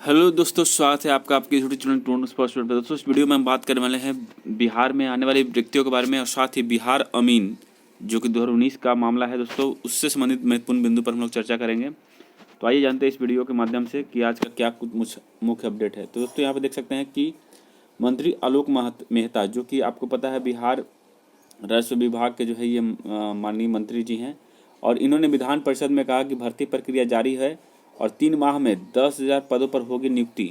Hello दोस्तों, स्वागत है आपका आपके यूट्यूब चैनल टोन स्पोर्ट्स पर। दोस्तों इस वीडियो में हम बात करने वाले हैं बिहार में आने वाले व्यक्तियों के बारे में और साथ ही बिहार अमीन जो कि 2019 का मामला है दोस्तों, उससे संबंधित महत्वपूर्ण बिंदु पर हम लोग चर्चा करेंगे। तो आइए जानते हैं इस वीडियो के माध्यम से कि आज का क्या कुछ मुख्य अपडेट है। तो दोस्तों यहाँ पर देख सकते हैं कि मंत्री आलोक मेहता, जो कि आपको पता है बिहार राजस्व विभाग के जो है ये माननीय मंत्री जी हैं, और इन्होंने विधान परिषद में कहा कि भर्ती प्रक्रिया जारी है और 3 माह में 10,000 पदों पर होगी नियुक्ति।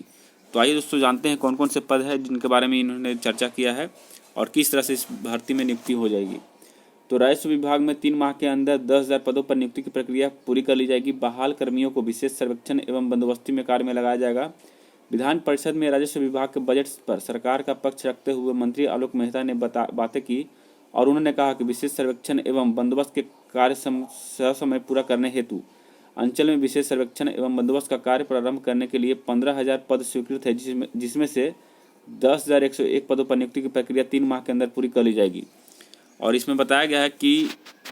तो आइए दोस्तों जानते हैं कौन कौन से पद हैं जिनके बारे में इन्होंने चर्चा किया है और किस तरह से इस भर्ती में नियुक्ति हो जाएगी। तो राजस्व विभाग में 3 माह के अंदर 10,000 पदों पर नियुक्ति की प्रक्रिया पूरी कर ली जाएगी। बहाल कर्मियों को विशेष सर्वेक्षण एवं बंदोबस्ती में कार्य में लगाया जाएगा। विधान परिषद में राजस्व विभाग के बजट पर सरकार का पक्ष रखते हुए मंत्री आलोक मेहता ने बातें की और उन्होंने कहा कि विशेष सर्वेक्षण एवं बंदोबस्त के कार्य समय पूरा करने हेतु अंचल में विशेष सर्वेक्षण एवं बंदोबस्त का कार्य प्रारंभ करने के लिए 15,000 पद स्वीकृत है, जिसमें से 10,101 पदों पर नियुक्ति की प्रक्रिया 3 माह के अंदर पूरी कर ली जाएगी। और इसमें बताया गया है कि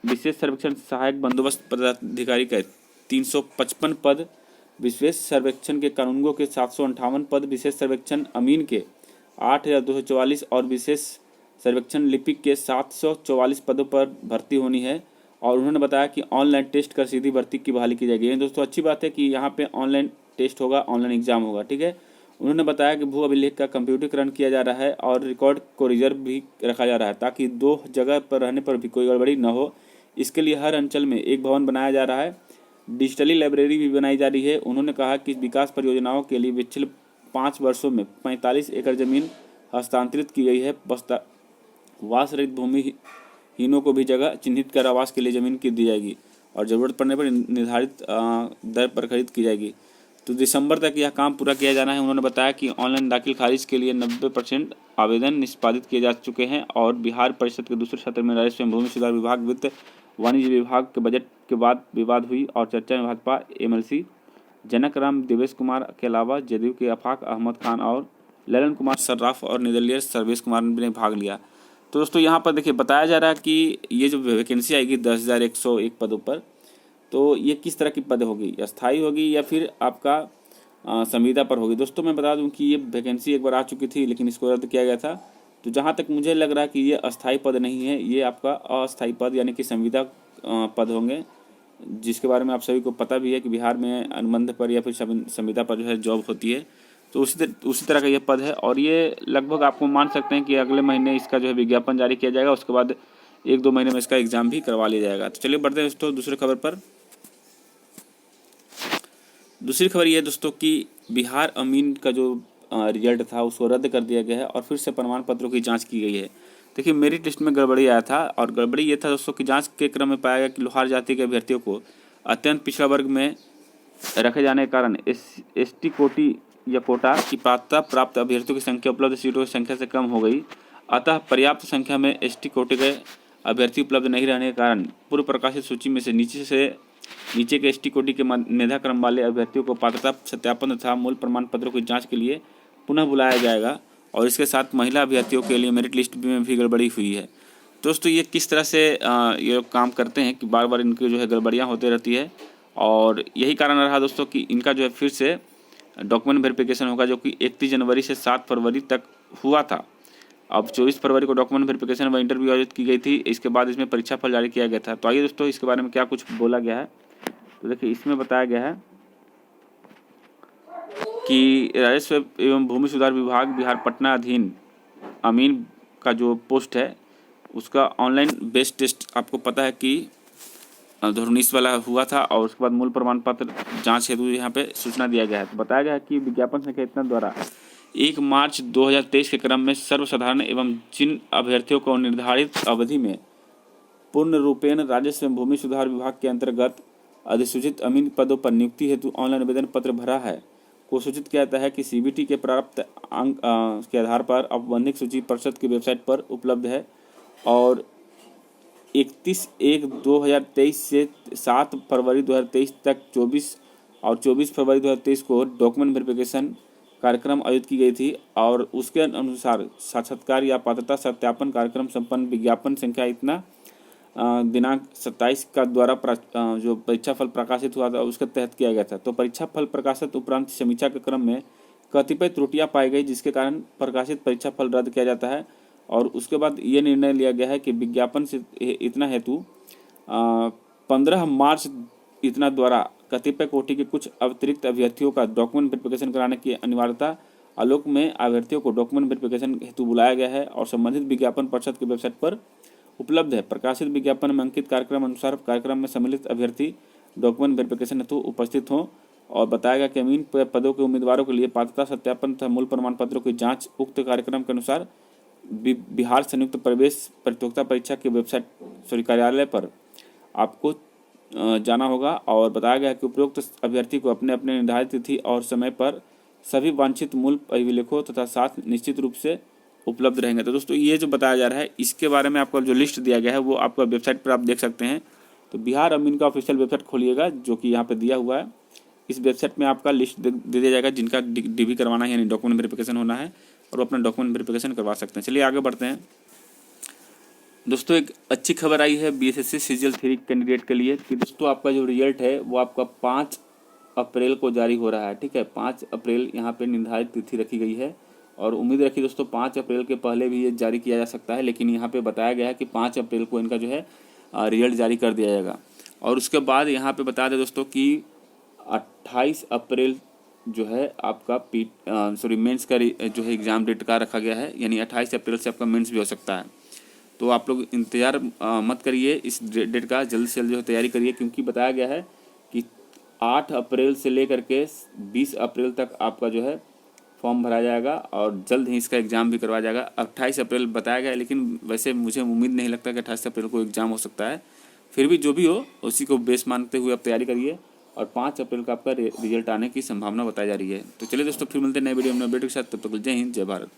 विशेष सर्वेक्षण सहायक बंदोबस्त पदाधिकारी के 355 पद, विशेष सर्वेक्षण के कानूनगो के 758 पद, विशेष सर्वेक्षण अमीन के 8,244 और विशेष सर्वेक्षण लिपिक के 744 पदों पर भर्ती होनी है। और उन्होंने बताया कि ऑनलाइन टेस्ट कर सीधी भर्ती की बहाली की जाएगी। दोस्तों अच्छी बात है कि यहाँ पे ऑनलाइन टेस्ट होगा, ऑनलाइन एग्जाम होगा, ठीक है। उन्होंने बताया कि भू अभिलेख का कंप्यूटरीकरण किया जा रहा है और रिकॉर्ड को रिजर्व भी रखा जा रहा है ताकि 2 जगह पर रहने पर भी कोई गड़बड़ी न हो। इसके लिए हर अंचल में एक भवन बनाया जा रहा है। डिजिटली लाइब्रेरी भी बनाई जा रही है। उन्होंने कहा कि विकास परियोजनाओं के लिए पिछले 5 वर्षों में 45 एकड़ जमीन हस्तांतरित की गई है। वास रहित भूमिहीनों को भी जगह चिन्हित कर आवास के लिए जमीन की दी जाएगी और ज़रूरत पड़ने पर निर्धारित दर पर खरीद की जाएगी। तो दिसंबर तक यह काम पूरा किया जाना है। उन्होंने बताया कि ऑनलाइन दाखिल खारिज के लिए 90% आवेदन निष्पादित किए जा चुके हैं और बिहार परिषद के दूसरे सत्र में राजस्व एवं भूमि सुधार विभाग, वित्त वाणिज्य विभाग के बजट के बाद विवाद हुई और चर्चा में भाजपा एमएलसी जनक राम देवेश कुमार के अलावा जदयू के आफाक अहमद खान और ललन कुमार सर्राफ और निर्दलीय सर्वेश कुमार ने भाग लिया। तो दोस्तों यहाँ पर देखिए बताया जा रहा है कि ये जो वैकेंसी आएगी 10,101 पदों पर, तो ये किस तरह की पद होगी, अस्थाई होगी या फिर आपका संविदा पर होगी। दोस्तों मैं बता दूं कि ये वैकेंसी एक बार आ चुकी थी लेकिन इसको रद्द किया गया था। तो जहाँ तक मुझे लग रहा है कि ये अस्थाई पद नहीं है, ये आपका अस्थाई पद यानी कि संविदा पद होंगे, जिसके बारे में आप सभी को पता भी है कि बिहार में अनुबंध पर या फिर संविदा पर जो है जॉब होती है। तो उसी तरह का ये पद है और ये लगभग आपको मान सकते हैं कि अगले महीने इसका जो है विज्ञापन जारी किया जाएगा। उसके बाद 1-2 महीने में इसका एग्जाम भी करवा लिया जाएगा। तो चलिए बढ़ते हैं दोस्तों दूसरी खबर पर। दूसरी खबर ये है दोस्तों कि बिहार अमीन का जो रिजल्ट था उसको रद्द कर दिया गया है और फिर से प्रमाण पत्रों की जाँच की गई है। देखिए मेरिट लिस्ट में गड़बड़ी आया था और गड़बड़ी ये था दोस्तों कि जाँच के क्रम में पाया गया कि लोहार जाति के अभ्यर्थियों को अत्यंत पिछड़ा वर्ग में रखे जाने के कारण ST कोटि या कोटा की पात्रता प्राप्त अभ्यर्थियों की संख्या उपलब्ध सीटों की संख्या से कम हो गई। अतः पर्याप्त संख्या में ST कोटि के अभ्यर्थी उपलब्ध नहीं रहने के कारण पूर्व प्रकाशित सूची में से नीचे के ST कोटि के मेधा क्रम वाले अभ्यर्थियों को पात्रता सत्यापन तथा मूल प्रमाण पत्रों की जाँच के लिए पुनः बुलाया जाएगा। और इसके साथ महिला अभ्यर्थियों के लिए मेरिट लिस्ट में भी गड़बड़ी हुई है। दोस्तों ये किस तरह से ये काम करते हैं कि बार बार इनकी जो है गड़बड़ियाँ होती रहती है और यही कारण रहा दोस्तों कि इनका जो है फिर से डॉक्यूमेंट वेरिफिकेशन होगा, जो कि 31 जनवरी से 7 फरवरी तक हुआ था। अब 24 फरवरी को डॉक्यूमेंट वेरिफिकेशन व इंटरव्यू आयोजित की गई थी। इसके बाद इसमें परीक्षा फल जारी किया गया था। तो आइए दोस्तों इसके बारे में क्या कुछ बोला गया है। तो देखिए इसमें बताया गया है कि राजस्व एवं भूमि सुधार विभाग बिहार पटना अधीन अमीन का जो पोस्ट है उसका ऑनलाइन बेस्ड टेस्ट आपको पता है कि 2019 वाला हुआ था और उसके बाद मूल प्रमाण पत्र जांच हेतु यहाँ पे सूचना दिया गया है। तो बताया गया है कि विज्ञापन संख्या इतना द्वारा 1 मार्च 2023 के क्रम में सर्वसाधारण एवं जिन अभ्यर्थियों को निर्धारित अवधि में पूर्ण रूपेण राजस्व एवं भूमि सुधार विभाग के अंतर्गत अधिसूचित अमीन पदों पर नियुक्ति हेतु ऑनलाइन आवेदन पत्र भरा है को सूचित किया जाता है कि CBT के प्राप्त अंक के आधार पर औपबंधिक सूची परिषद की वेबसाइट पर उपलब्ध है और 31/1/2023 से 7 फरवरी 2023 तक 24 फरवरी 2023 को डॉक्यूमेंट वेरिफिकेशन कार्यक्रम आयोजित की गई थी और उसके अनुसार साक्षात्कार या पात्रता सत्यापन कार्यक्रम संपन्न। विज्ञापन संख्या इतना दिनांक 27 का द्वारा जो परीक्षा फल प्रकाशित हुआ था उसके तहत किया गया था। तो परीक्षा फल प्रकाशित उपरांत समीक्षा के क्रम में कतिपय त्रुटियां पाई गई, जिसके कारण प्रकाशित परीक्षा फल रद्द किया जाता है। और उसके बाद ये निर्णय लिया गया है कि विज्ञापन से इतना हेतु 15 मार्च इतना द्वारा कतिपय कोटि के कुछ अतिरिक्त अभ्यर्थियों का डॉक्यूमेंट वेरिफिकेशन कराने की अनिवार्यता आलोक में अभ्यर्थियों को डॉक्यूमेंट वेरिफिकेशन हेतु बुलाया गया है और संबंधित विज्ञापन परिषद की वेबसाइट पर उपलब्ध है। प्रकाशित विज्ञापन में अंकित कार्यक्रम अनुसार कार्यक्रम में सम्मिलित अभ्यर्थी डॉक्यूमेंट वेरिफिकेशन हेतु उपस्थित हों। और बताया गया कि अमीन पदों के उम्मीदवारों के लिए पात्रता सत्यापन तथा मूल प्रमाण पत्रों की जांच उक्त कार्यक्रम के अनुसार बिहार संयुक्त प्रवेश प्रतियोगिता परीक्षा की वेबसाइट कार्यालय पर आपको जाना होगा। और बताया गया कि उपरोक्त अभ्यर्थी को अपने अपने निर्धारित तिथि और समय पर सभी वांछित मूल अभिलेखों तथा साथ निश्चित रूप से उपलब्ध रहेंगे। तो दोस्तों ये जो बताया जा रहा है इसके बारे में आपको जो लिस्ट दिया गया है वो आपका वेबसाइट पर आप देख सकते हैं। तो बिहार अमीन का ऑफिशियल वेबसाइट खोलिएगा जो कि यहाँ पे दिया हुआ है। इस वेबसाइट में आपका लिस्ट दे दिया जाएगा जिनका डीवी करवाना है यानी डॉक्यूमेंट वेरिफिकेशन होना है और वो अपना डॉक्यूमेंट वेरिफिकेशन करवा सकते हैं। चलिए आगे बढ़ते हैं दोस्तों। एक अच्छी खबर आई है बीएसएससी सीजीएल 3 कैंडिडेट के लिए कि दोस्तों आपका जो रिजल्ट है वो आपका 5 अप्रैल को जारी हो रहा है। ठीक है, 5 अप्रैल यहाँ पे निर्धारित तिथि रखी गई है और उम्मीद रखी दोस्तों 5 अप्रैल के पहले भी ये जारी किया जा सकता है, लेकिन यहाँ पे बताया गया है कि 5 अप्रैल को इनका जो है रिजल्ट जारी कर दिया जाएगा। और उसके बाद यहाँ पे बता दें दोस्तों कि 28 अप्रैल जो है आपका मेंस का जो है एग्ज़ाम डेट का रखा गया है, यानी 28 अप्रैल से आपका मेंस भी हो सकता है। तो आप लोग इंतज़ार मत करिए इस डेट का, जल्द से जल्द जो है तैयारी करिए, क्योंकि बताया गया है कि 8 अप्रैल से लेकर के 20 अप्रैल तक आपका जो है फॉर्म भरा जाएगा और जल्द ही इसका एग्ज़ाम भी करवाया जाएगा। 28 अप्रैल बताया गया है, लेकिन वैसे मुझे उम्मीद नहीं लगता कि 28 अप्रैल को एग्ज़ाम हो सकता है। फिर भी जो भी हो उसी को बेस मानते हुए आप तैयारी करिए और 5 अप्रैल का आपका रिजल्ट आने की संभावना बताई जा रही है। तो चलिए दोस्तों फिर मिलते हैं नए वीडियो में अपडेट के साथ, तब तक जय हिंद जय भारत।